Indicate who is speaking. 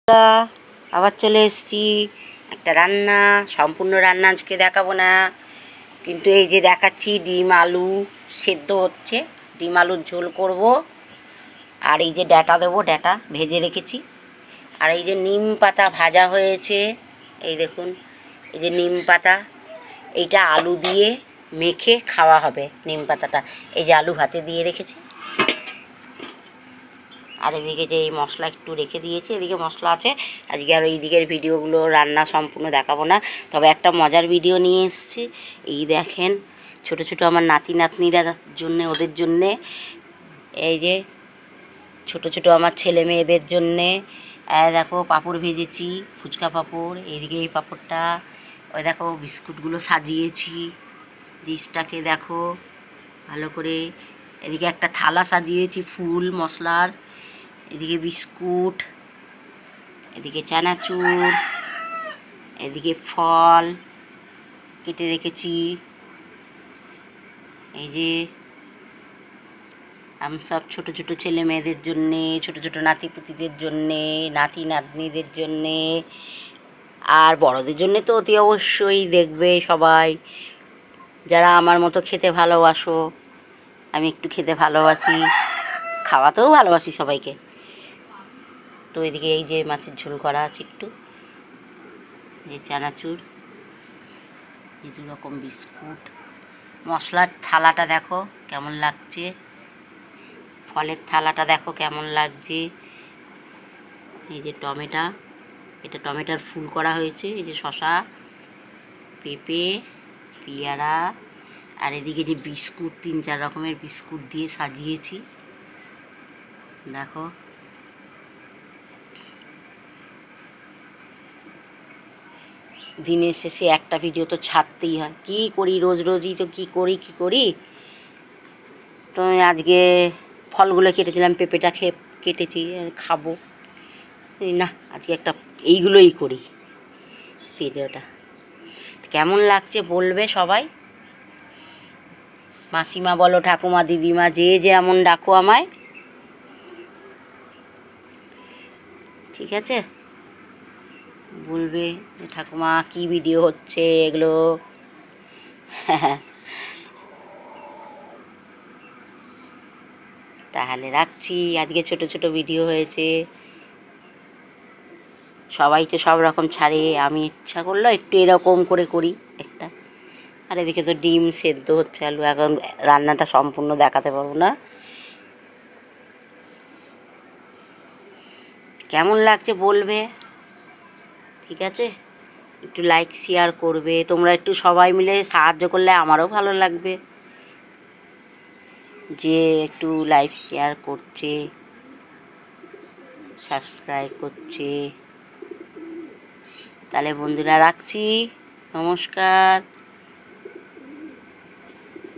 Speaker 1: আবার চলে এসেছি একটা রান্না। সম্পূর্ণ রান্না আজকে দেখাবো না, কিন্তু এই যে দেখাচ্ছি ডিম আলু সেদ্ধ হচ্ছে, ডিম আলুর ঝোল করব। আর এই যে ডাঁটা দেবো, ডাঁটা ভেজে রেখেছি। আর এই যে নিম পাতা ভাজা হয়েছে, এই দেখুন এই যে নিম পাতা, এইটা আলু দিয়ে মেখে খাওয়া হবে নিম পাতাটা। এই যে আলু ভাতে দিয়ে রেখেছি। আর এদিকে যে এই মশলা একটু রেখে দিয়েছি, এদিকে মশলা আছে। আজকে আর এই দিকের ভিডিওগুলো রান্না সম্পূর্ণ দেখাবো না, তবে একটা মজার ভিডিও নিয়ে এসেছি। এই দেখেন ছোট ছোট আমার নাতি নাতনিরা জন্যে, ওদের জন্যে, এই যে ছোট ছোট আমার ছেলে মেয়েদের জন্যে দেখো পাঁপড় ভেজেছি, ফুচকা পাঁপড়। এইদিকে এই পাঁপড়টা, ওই দেখো বিস্কুটগুলো সাজিয়েছি, ডিশটাকে দেখো ভালো করে। এদিকে একটা থালা সাজিয়েছি ফুল মশলার, এদিকে বিস্কুট, এদিকে চানাচুর, এদিকে ফল কেটে রেখেছি। এই যে আমি সব ছোট ছোট ছেলে মেয়েদের জন্যে, ছোট ছোট নাতিপুতিদের জন্যে, নাতি নাতনিদের জন্যে, আর বড়দের জন্যে তো অতি অবশ্যই দেখবে সবাই যারা আমার মতো খেতে ভালোবাসো। আমি একটু খেতে ভালোবাসি, খাওয়াতেও ভালোবাসি সবাইকে। তো এদিকে এই যে মাছের ঝোল করা আছে, একটু এই চানাচুর, এই দু রকম বিস্কুট, মশলার থালাটা দেখো কেমন লাগছে, ফলের থালাটা দেখো কেমন লাগছে। এই যে টমেটো, এটা টমেটোর ফুল করা হয়েছে। এই যে শসা, পেঁপে, পেয়ারা, আর এদিকে যে বিস্কুট, 3-4 রকমের বিস্কুট দিয়ে সাজিয়েছি দেখো। দিনের শেষে একটা ভিডিও তো ছাড়তেই হয়, কী করি রোজ রোজই তো কী করি। তো আজকে ফলগুলো কেটেছিলাম, পেঁপেটা কেটেছি, খাবো না, আজকে একটা এইগুলোই করি। ভিডিওটা কেমন লাগছে বলবে সবাই, মাসিমা বলো, ঠাকুমা, দিদিমা, যে যেমন ডাকো আমায়, ঠিক আছে? বলবে ঠাকুমা কি ভিডিও হচ্ছে এগুলো। তাহলে রাখছি, আজকে ছোট ছোট ভিডিও হয়েছে। সবাই তো সব রকম ছাড়ে, আমি ইচ্ছা করলো একটু এরকম করে করি একটা। আর এদিকে তো ডিম সেদ্ধ হচ্ছে, আলু, এখন রান্নাটা সম্পূর্ণ দেখাতে পারবো না। কেমন লাগছে বলবে, ঠিক আছে? একটু লাইক শেয়ার করবে, তোমরা একটু সবাই মিলে সাহায্য করলে আমারও ভালো লাগবে, যে একটু লাইক শেয়ার করছে, সাবস্ক্রাইব করছে। তাহলে বন্ধুরা রাখছি, নমস্কার।